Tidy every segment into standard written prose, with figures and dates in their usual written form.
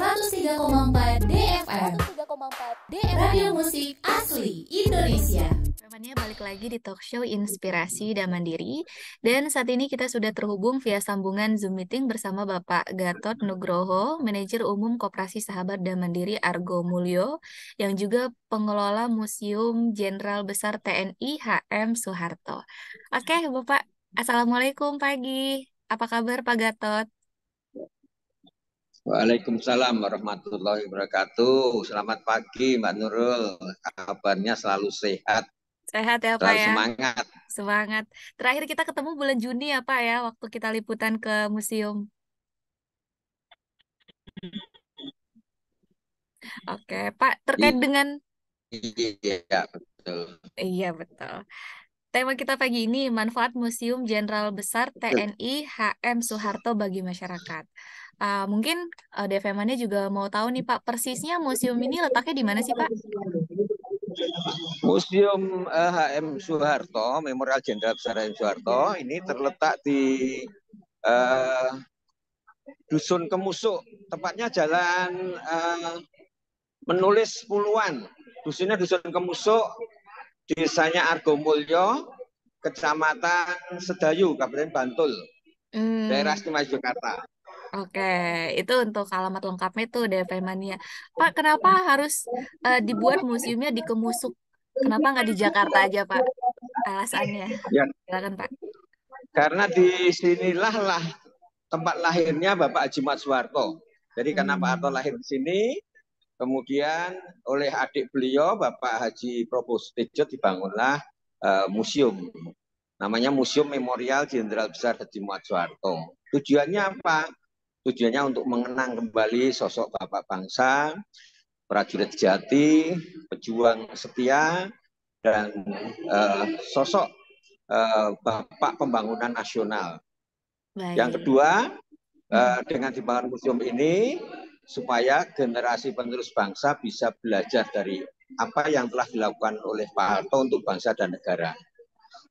103,4 DFM, Radio Musik Asli Indonesia. Teman-temannya balik lagi di talk show Inspirasi dan Mandiri. Dan saat ini kita sudah terhubung via sambungan Zoom meeting bersama Bapak Gatot Nugroho, Manajer Umum Koperasi Sahabat dan Mandiri Argo Mulyo, yang juga pengelola Museum Jenderal Besar TNI HM Soeharto. Oke, Bapak. Assalamualaikum pagi. Apa kabar Pak Gatot? Waalaikumsalam warahmatullahi wabarakatuh. Selamat pagi Mbak Nurul. Kabarnya selalu sehat, Sehat ya Pak selalu ya? semangat. Semangat. Terakhir kita ketemu bulan Juni ya Pak ya, waktu kita liputan ke museum. Oke, Pak, terkait dengan Iya, betul. iya betul. Tema kita pagi ini manfaat Museum Jenderal Besar TNI HM Soeharto bagi masyarakat. Mungkin DFM-nya juga mau tahu nih Pak, persisnya museum ini letaknya di mana sih Pak? Museum HM Soeharto, Memorial Jenderal Besar HM Soeharto, ini terletak di eh, Dusun Kemusuk, tepatnya jalan Menulis Puluhan. Dusunnya Dusun Kemusuk, desanya Argomulyo, Kecamatan Sedayu, Kabupaten Bantul, daerah Hmm, Istimewa Yogyakarta. oke, itu untuk alamat lengkapnya tuh DFM-nya. Pak, kenapa harus dibuat museumnya di Kemusuk? Kenapa nggak di Jakarta aja Pak? Alasannya, Ya, silakan Pak. karena di sinilah tempat lahirnya Bapak Haji Mat Soeharto. Jadi karena Pak Harto Hmm, lahir di sini, kemudian oleh adik beliau Bapak Haji Probostejo dibangunlah museum. Namanya Museum Memorial Jenderal Besar Haji Mat Soeharto. Tujuannya apa? Tujuannya untuk mengenang kembali sosok Bapak bangsa, prajurit sejati, pejuang setia, dan sosok Bapak pembangunan nasional. Yang baik. kedua, Mm-mm. dengan dibangun museum ini supaya generasi penerus bangsa bisa belajar dari apa yang telah dilakukan oleh Pak Harto untuk bangsa dan negara.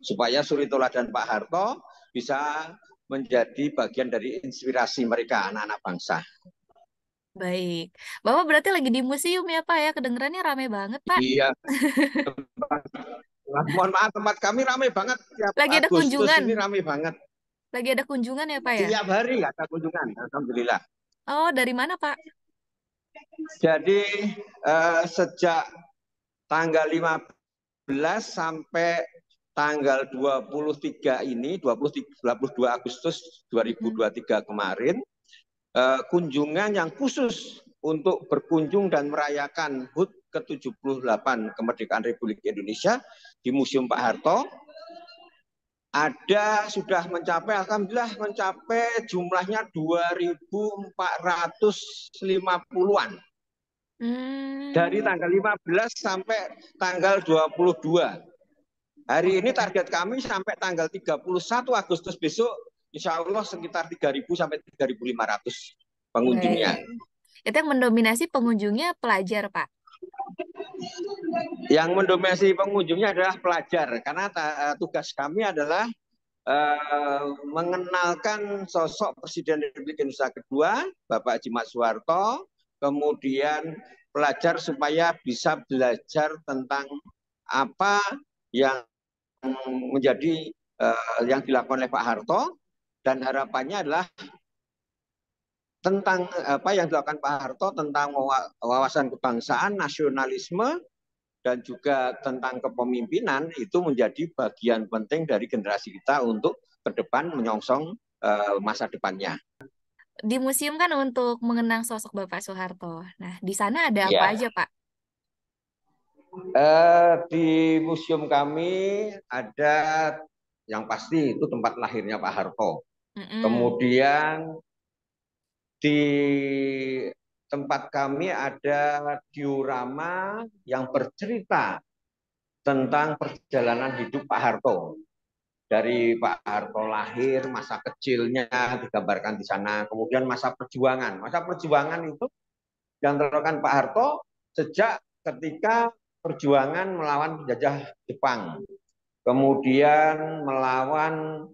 Supaya suri toladan Pak Harto bisa menjadi bagian dari inspirasi mereka, anak-anak bangsa. Baik. Bapak berarti lagi di museum ya, Pak ya? Kedengerannya rame banget, Pak. Iya, mohon maaf tempat kami ramai banget. Tiap Lagi ada Agustus kunjungan. ini ramai banget. Lagi ada kunjungan ya, Pak ya? Tiap hari ada kunjungan, alhamdulillah. Oh, dari mana, Pak? Jadi sejak tanggal 15 sampai tanggal 23 ini, 22 Agustus Mm. 2023 kemarin, kunjungan yang khusus untuk berkunjung dan merayakan HUT ke-78 kemerdekaan Republik Indonesia di Museum Pak Harto ada sudah mencapai, alhamdulillah mencapai jumlahnya 2.450-an. Dari Hmm. tanggal 15 sampai tanggal 22. Hari ini Oke. target kami sampai tanggal 31 Agustus besok, insya Allah sekitar 3.000 sampai 3.500 pengunjungnya. Baik. Itu yang mendominasi pengunjungnya pelajar, Pak. Yang mendominasi pengunjungnya adalah pelajar, karena tugas kami adalah mengenalkan sosok Presiden Republik Indonesia kedua, Bapak Haji Mat Soeharto, kemudian pelajar supaya bisa belajar tentang apa yang menjadi yang dilakukan oleh Pak Harto, dan harapannya adalah tentang apa yang dilakukan Pak Harto tentang wawasan kebangsaan, nasionalisme, dan juga tentang kepemimpinan itu menjadi bagian penting dari generasi kita untuk ke depan menyongsong masa depannya. Di museum kan untuk mengenang sosok Bapak Soeharto. Nah, di sana ada apa Ya, aja, Pak? di museum kami ada yang pasti itu tempat lahirnya Pak Harto. Mm-mm. Kemudian di tempat kami ada diorama yang bercerita tentang perjalanan hidup Pak Harto. Dari Pak Harto lahir, masa kecilnya digambarkan di sana. Kemudian masa perjuangan. Masa perjuangan itu yang dilakukan Pak Harto sejak ketika perjuangan melawan penjajah Jepang. Kemudian melawan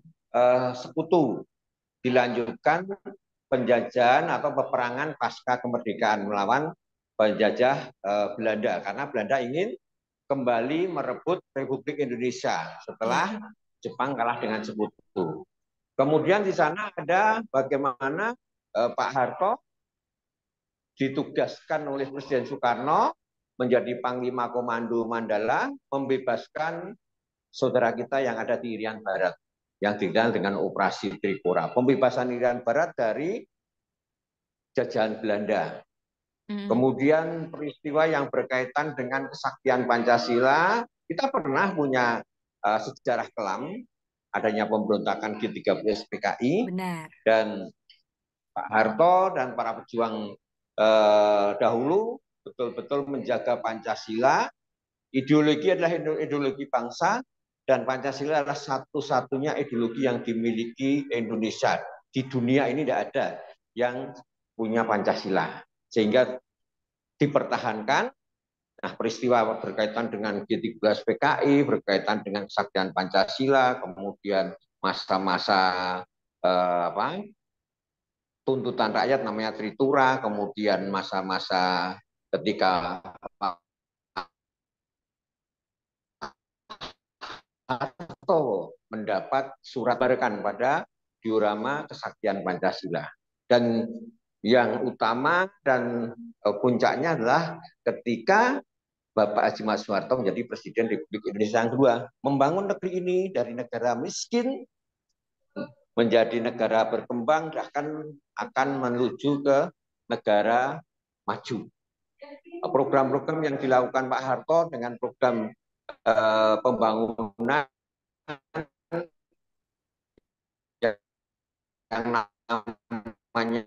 sekutu. Dilanjutkan penjajahan atau peperangan pasca kemerdekaan melawan penjajah Belanda, karena Belanda ingin kembali merebut Republik Indonesia setelah Jepang kalah dengan Sekutu. Kemudian di sana ada bagaimana Pak Harto ditugaskan oleh Presiden Soekarno menjadi Panglima Komando Mandala, membebaskan saudara kita yang ada di Irian Barat, yang dikenal dengan Operasi Trikora. Pembebasan Irian Barat dari jajahan Belanda. Kemudian peristiwa yang berkaitan dengan kesaktian Pancasila, kita pernah punya sejarah kelam, adanya pemberontakan G30 PKI. Benar. Dan Pak Harto dan para pejuang dahulu betul-betul menjaga Pancasila. Ideologi adalah ideologi bangsa, dan Pancasila adalah satu-satunya ideologi yang dimiliki Indonesia. Di dunia ini tidak ada yang punya Pancasila, sehingga dipertahankan. Nah, peristiwa berkaitan dengan G13 PKI, berkaitan dengan kesaktian Pancasila, kemudian masa-masa tuntutan rakyat namanya Tritura, kemudian masa-masa ketika atau mendapat surat barikan pada diorama kesaktian Pancasila. Dan yang utama dan puncaknya adalah ketika Bapak Haji Mas Soeharto menjadi Presiden Republik Indonesia yang kedua, membangun negeri ini dari negara miskin menjadi negara berkembang, bahkan akan menuju ke negara maju. Program-program yang dilakukan Pak Harto dengan program pembangunan yang namanya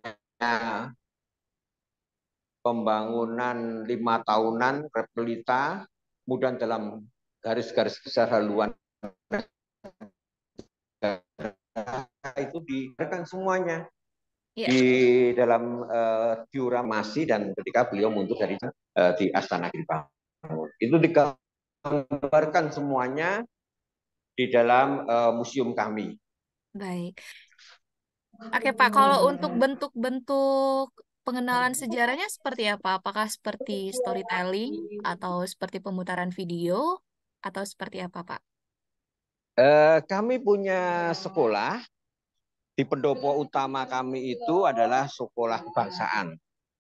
pembangunan 5 tahunan Repelita, kemudian dalam garis-garis besar haluan itu diberikan semuanya di dalam diuramasi, dan ketika beliau mundur dari di Astana Giribangun itu digambarkan semuanya di dalam museum kami. Baik. Oke Pak, kalau untuk bentuk-bentuk pengenalan sejarahnya seperti apa? Apakah seperti storytelling atau seperti pemutaran video atau seperti apa Pak? Kami punya sekolah. Di pendopo utama kami itu adalah sekolah kebangsaan.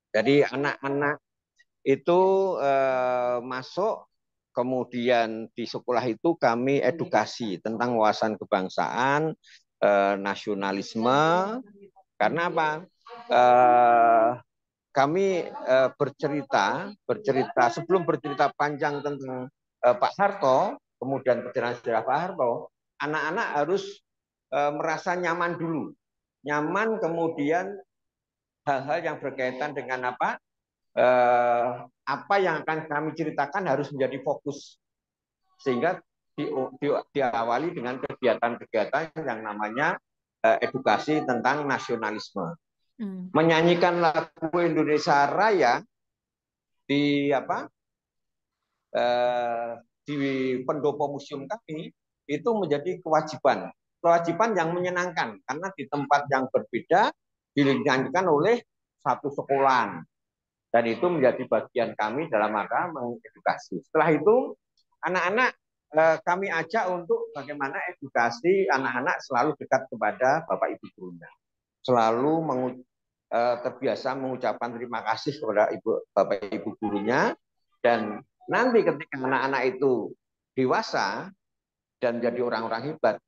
Jadi anak-anak itu masuk, kemudian di sekolah itu kami edukasi tentang wawasan kebangsaan, nasionalisme. Karena apa? Kami bercerita sebelum bercerita panjang tentang Pak Harto, kemudian perjalanan sejarah Pak Harto, anak-anak harus merasa nyaman dulu. Nyaman, kemudian hal-hal yang berkaitan dengan apa yang akan kami ceritakan harus menjadi fokus. Sehingga diawali dengan kegiatan-kegiatan yang namanya edukasi tentang nasionalisme. Menyanyikan lagu Indonesia Raya di di pendopo museum kami itu menjadi kewajiban yang menyenangkan, karena di tempat yang berbeda dinyanyikan oleh satu sekolah, dan itu menjadi bagian kami dalam rangka mengedukasi. Setelah itu anak-anak kami ajak untuk bagaimana edukasi anak-anak selalu dekat kepada Bapak Ibu gurunya, selalu terbiasa mengucapkan terima kasih kepada Bapak Ibu gurunya, dan nanti ketika anak-anak itu dewasa dan menjadi orang-orang hebat,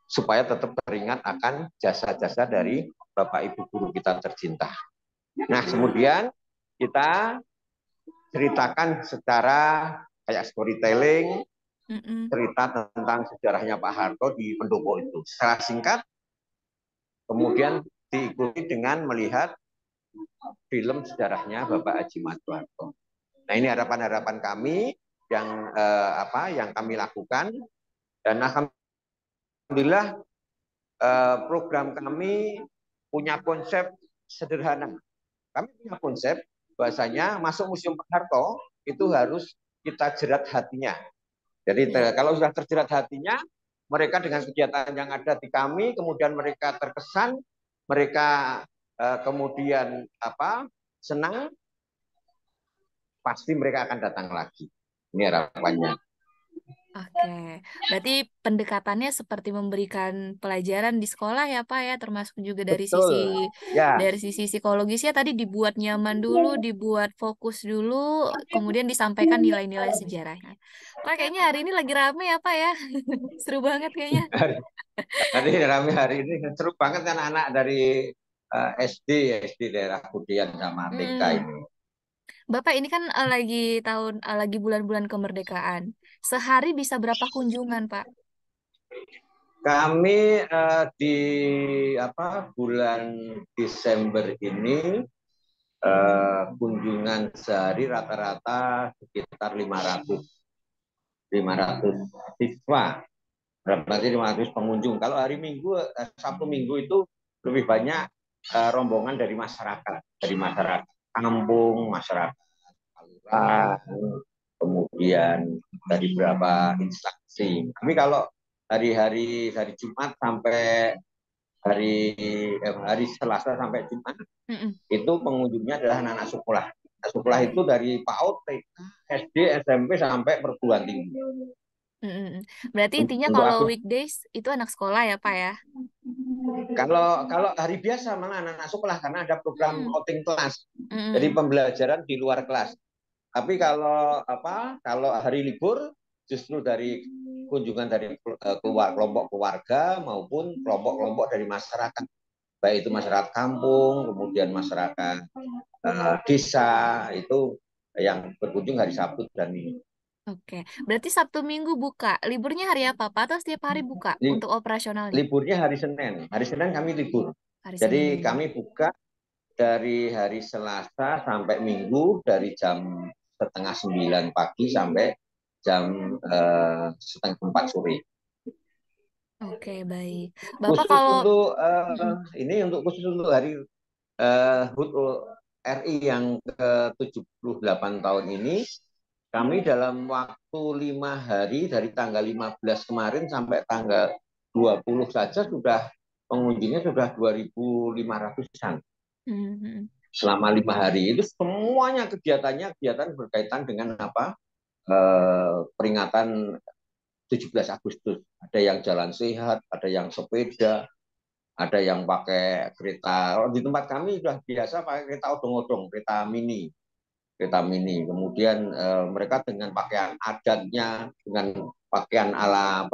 supaya tetap teringat akan jasa-jasa dari Bapak Ibu guru kita tercinta. Nah, kemudian kita ceritakan secara kayak storytelling, cerita tentang sejarahnya Pak Harto di pendopo itu secara singkat, kemudian diikuti dengan melihat film sejarahnya Bapak Haji Mas Soeharto. Nah, ini harapan-harapan kami yang yang kami lakukan, dan alhamdulillah program kami punya konsep sederhana. Kami punya konsep bahasanya masuk Museum Pak Harto itu harus kita jerat hatinya. Jadi kalau sudah terjerat hatinya, mereka dengan kegiatan yang ada di kami, kemudian mereka terkesan, mereka kemudian senang, pasti mereka akan datang lagi. Ini harapannya. Oke, berarti pendekatannya seperti memberikan pelajaran di sekolah ya Pak ya, termasuk juga Betul. Ya, dari sisi psikologisnya tadi dibuat nyaman dulu, dibuat fokus dulu, kemudian disampaikan nilai-nilai sejarahnya. Pak kayaknya hari ini lagi rame ya Pak ya, seru banget kayaknya. hari rame hari ini seru banget kan anak dari SD daerah Kudian sama TK Hmm. ini. Bapak ini kan lagi bulan-bulan kemerdekaan. Sehari bisa berapa kunjungan Pak? Kami di bulan Desember ini kunjungan sehari rata-rata sekitar 500 siswa. Berarti 500 pengunjung. Kalau hari Minggu, Sabtu Minggu itu lebih banyak rombongan dari masyarakat kampung, masyarakat kelurahan, kemudian dari beberapa instansi. Tapi kalau hari Jumat sampai hari Selasa sampai Jumat Mm-mm. itu pengunjungnya adalah anak-anak sekolah. Anak sekolah itu Baik. dari PAUD, TK, SD, SMP sampai perguruan tinggi. Mm-mm. Berarti intinya Untuk kalau aku, weekdays itu anak sekolah ya Pak ya? kalau kalau hari biasa malah anak-anak sekolah karena ada program Hmm. outing kelas. Jadi Mm-mm. pembelajaran di luar kelas. Tapi kalau hari libur justru dari kunjungan dari kelompok keluarga maupun kelompok-kelompok dari masyarakat, baik itu masyarakat kampung, kemudian masyarakat desa itu yang berkunjung hari Sabtu dan Minggu. Oke, berarti Sabtu Minggu buka. Liburnya hari apa Pak? Atau setiap hari buka untuk operasionalnya? Liburnya hari Senin. Hari Senin kami libur. Hari Jadi Senin. kami buka dari hari Selasa sampai Minggu dari jam setengah 9 pagi sampai jam setengah 4 sore. Oke, baik. Bapak Khusus kalau untuk Mm-mm. khusus untuk hari HUT RI yang ke-78 tahun ini, kami dalam waktu 5 hari dari tanggal 15 kemarin sampai tanggal 20 saja pengunjungnya sudah 2.500-an. Mm-mm. Selama 5 hari itu semuanya kegiatan berkaitan dengan peringatan 17 Agustus. Ada yang jalan sehat, ada yang sepeda, ada yang pakai kereta. Di tempat kami sudah biasa pakai kereta odong-odong, kereta mini. Kemudian mereka dengan pakaian adatnya, dengan pakaian ala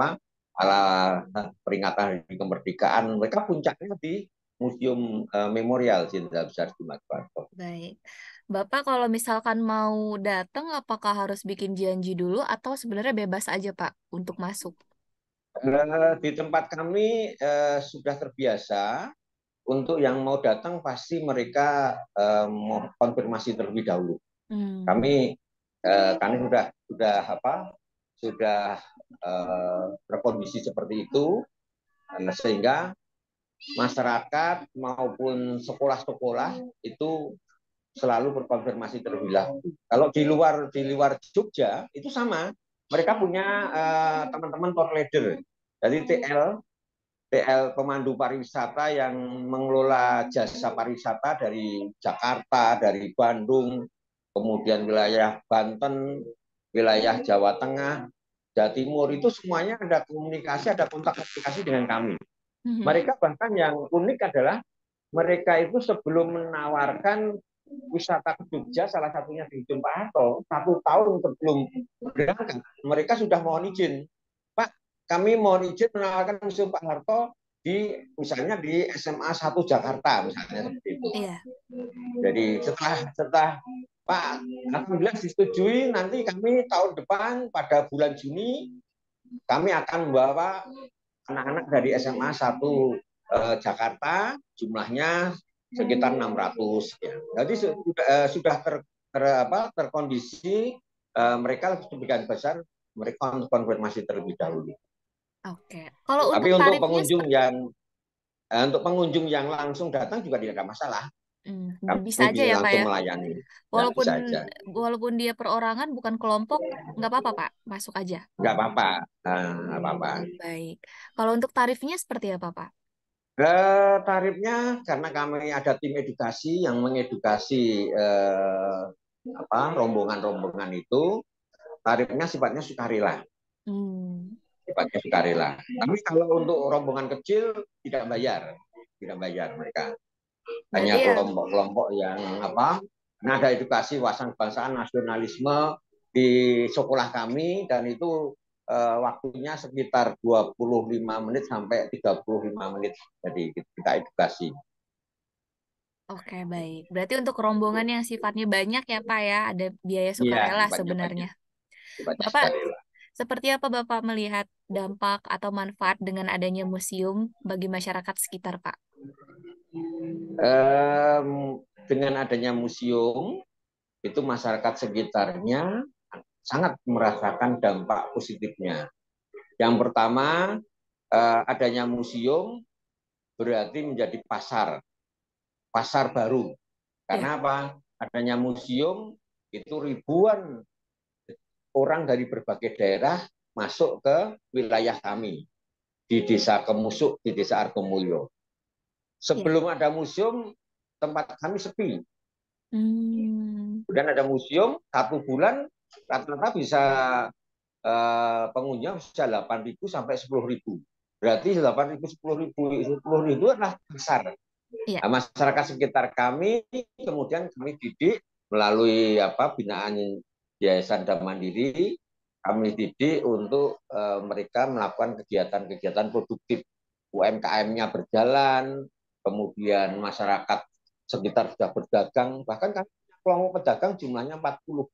peringatan hari kemerdekaan. Mereka puncaknya di Museum Memorial Jenderal Besar Sudirman Soekarno. Baik. Bapak kalau misalkan mau datang, apakah harus bikin janji dulu atau sebenarnya bebas aja Pak untuk masuk? Di tempat kami sudah terbiasa untuk yang mau datang pasti mereka mau konfirmasi terlebih dahulu. Hmm. Kami sudah berkondisi seperti itu sehingga masyarakat maupun sekolah-sekolah itu selalu berkonfirmasi terlebih dahulu. Kalau di luar Jogja itu sama, mereka punya teman-teman tour leader. Jadi TL pemandu pariwisata yang mengelola jasa pariwisata dari Jakarta, dari Bandung, kemudian wilayah Banten, wilayah Jawa Tengah, Jawa Timur itu semuanya ada kontak komunikasi dengan kami. Mhm. Mereka bahkan yang unik adalah mereka itu sebelum menawarkan wisata ke Jogja, salah satunya di Ujung Pak Harto, 1 tahun sebelum berangkat, mereka sudah mohon izin. Pak, kami mohon izin menawarkan Museum Pak Harto misalnya di SMA 1 Jakarta, misalnya seperti itu. Iya. Jadi setelah Pak, alhamdulillah disetujui, nanti kami tahun depan pada bulan Juni kami akan membawa anak-anak dari SMA 1 Jakarta, jumlahnya sekitar 600. Ya. Jadi sudah terkondisi mereka sebagian besar mereka konfirmasi terlebih dahulu. Oke. Kalau Tapi untuk untuk tarifnya pengunjung yang langsung datang juga tidak ada masalah. bisa Kami aja bisa ya Pak langsung ya. melayani. Ya, Walaupun bisa aja. walaupun dia perorangan bukan kelompok, nggak apa-apa Pak, masuk aja. Nggak apa-apa. Nggak apa-apa. Baik. Kalau untuk tarifnya seperti apa Pak? Tarifnya karena kami ada tim edukasi yang mengedukasi rombongan-rombongan itu, tarifnya sifatnya sukarela. Hmm. Sifatnya sukarela. Tapi kalau untuk rombongan kecil tidak bayar mereka. Berarti Hanya ya, kelompok-kelompok yang ada edukasi wawasan kebangsaan nasionalisme di sekolah kami, dan itu waktunya sekitar 25 menit sampai 35 menit. Jadi kita edukasi. oke baik. Berarti untuk rombongan yang sifatnya banyak ya Pak ya, ada biaya Iya, sukarela sifatnya sebenarnya. banyak. Sifatnya Bapak, sukarela. seperti apa Bapak melihat dampak atau manfaat dengan adanya museum bagi masyarakat sekitar Pak? Em, dengan adanya museum, itu masyarakat sekitarnya sangat merasakan dampak positifnya. Yang pertama, adanya museum berarti menjadi pasar baru. Ya, Karena apa? Adanya museum itu ribuan orang dari berbagai daerah masuk ke wilayah kami di Desa Kemusuk, di Desa Argomulyo. ya. Sebelum ada museum, tempat kami sepi. Hmm, Kemudian ada museum, 1 bulan rata-rata bisa pengunjung bisa 8.000 sampai 10.000. Berarti 8.000, 10.000 adalah besar. ya, Nah, masyarakat sekitar kami kemudian kami didik melalui binaan Yayasan Dam Mandiri, kami didik untuk mereka melakukan kegiatan-kegiatan produktif. UMKM-nya berjalan, kemudian masyarakat sekitar sudah berdagang, bahkan kan kelompok pedagang jumlahnya 40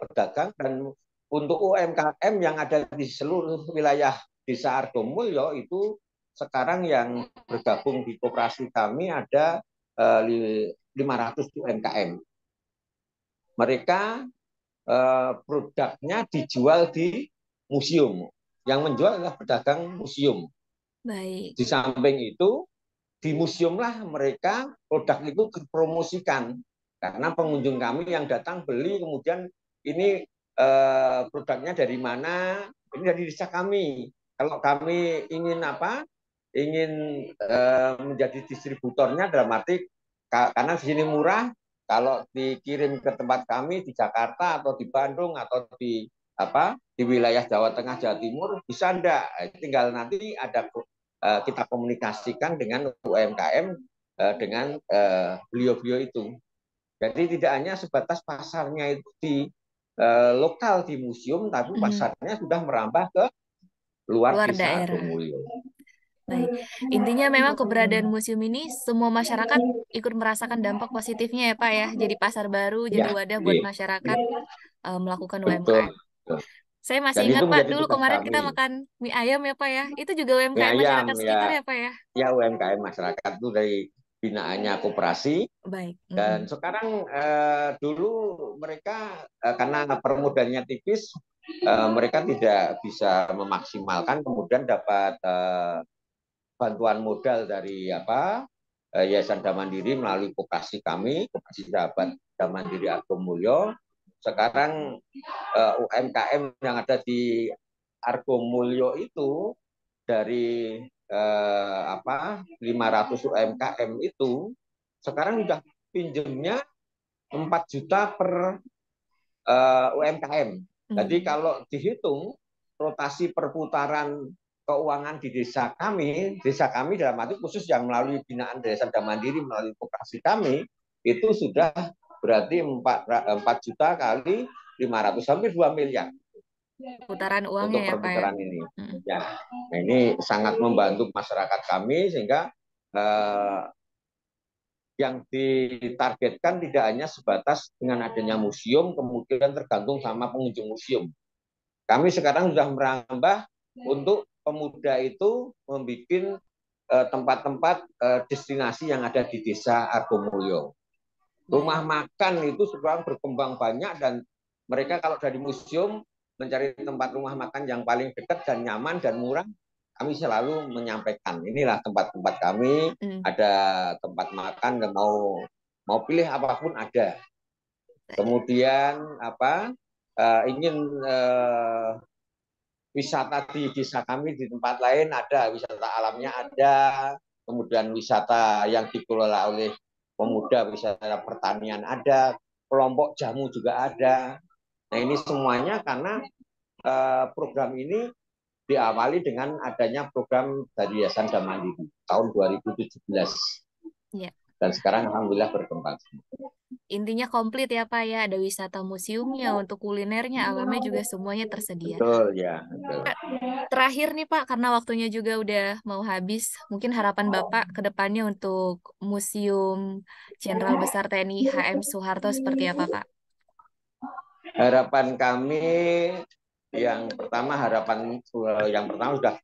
pedagang, dan untuk UMKM yang ada di seluruh wilayah Desa Argomulyo itu sekarang yang bergabung di koperasi kami ada 500 UMKM. Mereka produknya dijual di museum. Yang menjual adalah pedagang museum. baik. Di samping itu, di museumlah mereka produk itu dipromosikan. Karena pengunjung kami yang datang beli, kemudian ini produknya dari mana? Ini dari desa kami. Kalau kami ingin ingin menjadi distributornya, dalam arti karena di sini murah, kalau dikirim ke tempat kami di Jakarta atau di Bandung atau di wilayah Jawa Tengah, Jawa Timur, bisa enggak? Tinggal nanti ada kita komunikasikan dengan UMKM dengan beliau-beliau itu. Jadi tidak hanya sebatas pasarnya itu di lokal di museum, tapi Hmm, pasarnya sudah merambah ke luar luar desa daerah. Argomulyo. Baik. Intinya memang keberadaan museum ini semua masyarakat ikut merasakan dampak positifnya ya Pak ya. Jadi pasar baru, jadi Ya, wadah buat iya, masyarakat melakukan betul. UMKM. Saya masih Dan itu ingat Pak, menjadi dulu tugas kemarin kita kami. makan mie ayam ya Pak ya. Itu juga Mie UMKM ayam masyarakat sekitar ya, ya Pak ya. ya UMKM masyarakat itu dari binaannya koperasi. Baik. Dan Mm-mm. sekarang dulu mereka karena permodalannya tipis, mereka tidak bisa memaksimalkan, kemudian dapat bantuan modal dari Yayasan Dam Mandiri melalui koperasi kami, koperasi sahabat Dam Mandiri Argomulyo. Sekarang UMKM yang ada di Argomulyo itu dari 500 UMKM itu sekarang sudah pinjemnya 4 juta per UMKM. Jadi Hmm. kalau dihitung rotasi perputaran keuangan di desa kami dalam arti khusus yang melalui binaan Desa Dam Mandiri melalui koperasi kami, itu sudah berarti 4 juta kali 500, hampir 2 miliar Putaran uangnya untuk ya Pak ya. perputaran ini. Mm-mm. Ya, nah ini sangat membantu masyarakat kami, sehingga eh, yang ditargetkan tidak hanya sebatas dengan adanya museum, kemudian tergantung sama pengunjung museum. Kami sekarang sudah merambah untuk pemuda itu membuat tempat-tempat destinasi yang ada di Desa Argomulyo. Rumah Baik. makan itu sekarang berkembang banyak, dan mereka kalau dari museum mencari tempat rumah makan yang paling dekat dan nyaman dan murah, kami selalu menyampaikan inilah tempat-tempat kami, Mm. ada tempat makan dan mau pilih apapun ada. Baik. Kemudian ingin wisata di desa kami di tempat lain ada, wisata alamnya ada, kemudian wisata yang dikelola oleh pemuda, wisata pertanian ada, kelompok jamu juga ada. Nah ini semuanya karena program ini diawali dengan adanya program dari Yayasan Damandiri tahun 2017. Ya. Dan sekarang alhamdulillah berkembang. Intinya komplit ya Pak ya, ada wisata museumnya, untuk kulinernya, alamnya juga semuanya tersedia. Betul ya. Betul. Terakhir nih Pak, karena waktunya juga udah mau habis, mungkin harapan Bapak ke depannya untuk Museum Jenderal Besar TNI HM Soeharto seperti apa Pak? Harapan kami harapan yang pertama sudah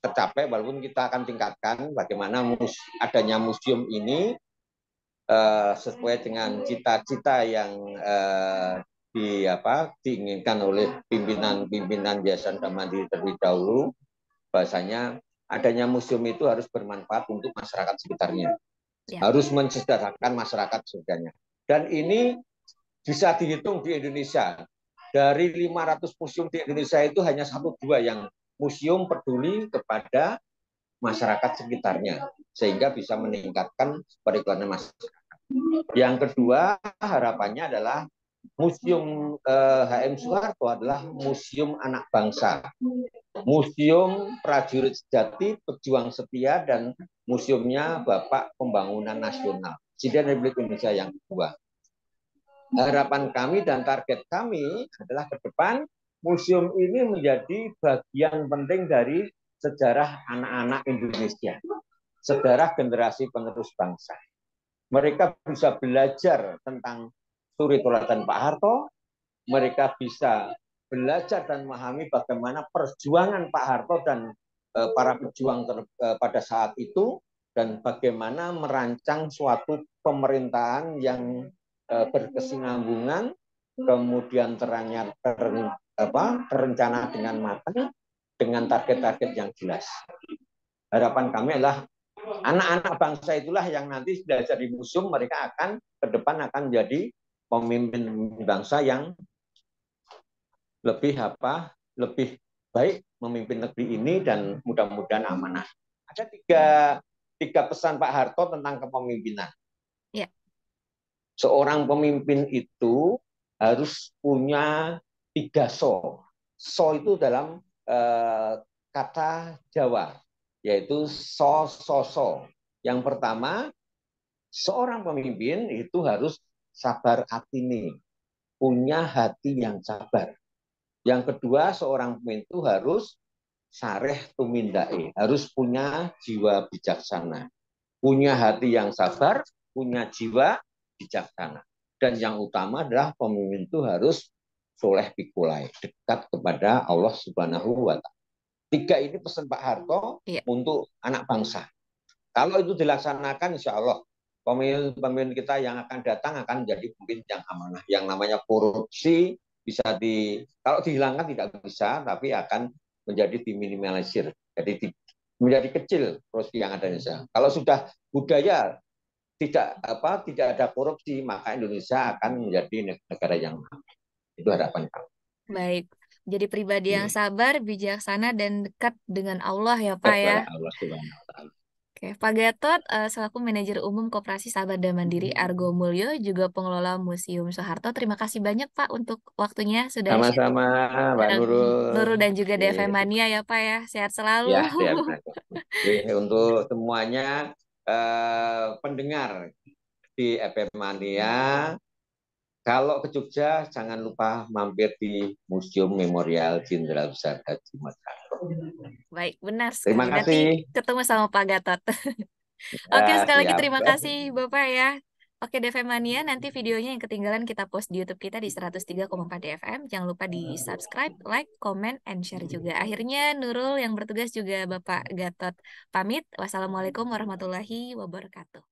tercapai, walaupun kita akan tingkatkan bagaimana adanya museum ini sesuai dengan cita-cita yang diinginkan oleh pimpinan Yayasan Damandiri terlebih dahulu, bahasanya adanya museum itu harus bermanfaat untuk masyarakat sekitarnya, harus mensejahterakan masyarakat sekitarnya. Dan ini bisa dihitung di Indonesia, dari 500 museum di Indonesia itu hanya 1-2 yang museum peduli kepada masyarakat sekitarnya, sehingga bisa meningkatkan perekonomian masyarakat. Yang kedua, harapannya adalah Museum HM Soeharto adalah museum anak bangsa, museum prajurit sejati, pejuang setia, dan museumnya Bapak Pembangunan Nasional, Presiden Republik Indonesia yang kedua. Harapan kami dan target kami adalah ke depan museum ini menjadi bagian penting dari sejarah anak-anak Indonesia, sejarah generasi penerus bangsa. Mereka bisa belajar tentang suri teladan Pak Harto, mereka bisa belajar dan memahami bagaimana perjuangan Pak Harto dan para pejuang pada saat itu, dan bagaimana merancang suatu pemerintahan yang berkesinambungan, kemudian terencana dengan matang, dengan target-target yang jelas. Harapan kami adalah anak-anak bangsa itulah yang nanti belajar di museum, mereka akan ke depan akan menjadi pemimpin bangsa yang lebih baik memimpin negeri ini, dan mudah-mudahan amanah. Ada tiga pesan Pak Harto tentang kepemimpinan. Ya. Seorang pemimpin itu harus punya 3 so. So itu dalam kata Jawa, yaitu so. Yang pertama, seorang pemimpin itu harus sabar atini, punya hati yang sabar. Yang kedua, seorang pemimpin itu harus sareh tumindae, harus punya jiwa bijaksana, punya hati yang sabar, punya jiwa bijaksana. Dan yang utama adalah pemimpin itu harus soleh pikulai, dekat kepada Allah Subhanahu wa Ta'ala. 3 ini pesan Pak Harto untuk anak bangsa. Kalau itu dilaksanakan, insya Allah pemimpin kita yang akan datang akan menjadi pemimpin yang amanah. Yang namanya korupsi bisa kalau dihilangkan tidak bisa, tapi akan menjadi diminimalisir. Jadi menjadi kecil korupsi yang ada di Indonesia. Kalau sudah budaya tidak ada korupsi, maka Indonesia akan menjadi negara yang aman. Itu harapan kami. Baik, jadi pribadi yang sabar, bijaksana, dan dekat dengan Allah ya Pak ya. Allah Subhanahu wa Ta'ala. Oke, Pak Gatot selaku Manajer Umum Koperasi Sahabat dan Mandiri Argo Mulyo, juga pengelola Museum Soeharto. Terima kasih banyak Pak untuk waktunya sudah sama-sama Mbak Nurul dan juga DFM Nurul. Mania ya Pak ya. Sehat selalu. Ya, untuk semuanya pendengar di FM Mania, kalau ke Jogja jangan lupa mampir di Museum Memorial Jenderal Besar Haji Soeharto. Baik, benar sekali. Terima kasih. Nanti ketemu sama Pak Gatot. Oke, sekali lagi terima kasih Bapak ya. Oke, DFM Mania, nanti videonya yang ketinggalan kita post di YouTube kita di 103,4 DFM. Jangan lupa di subscribe, like, comment, and share juga. Akhirnya Nurul yang bertugas juga Bapak Gatot pamit. Wassalamualaikum warahmatullahi wabarakatuh.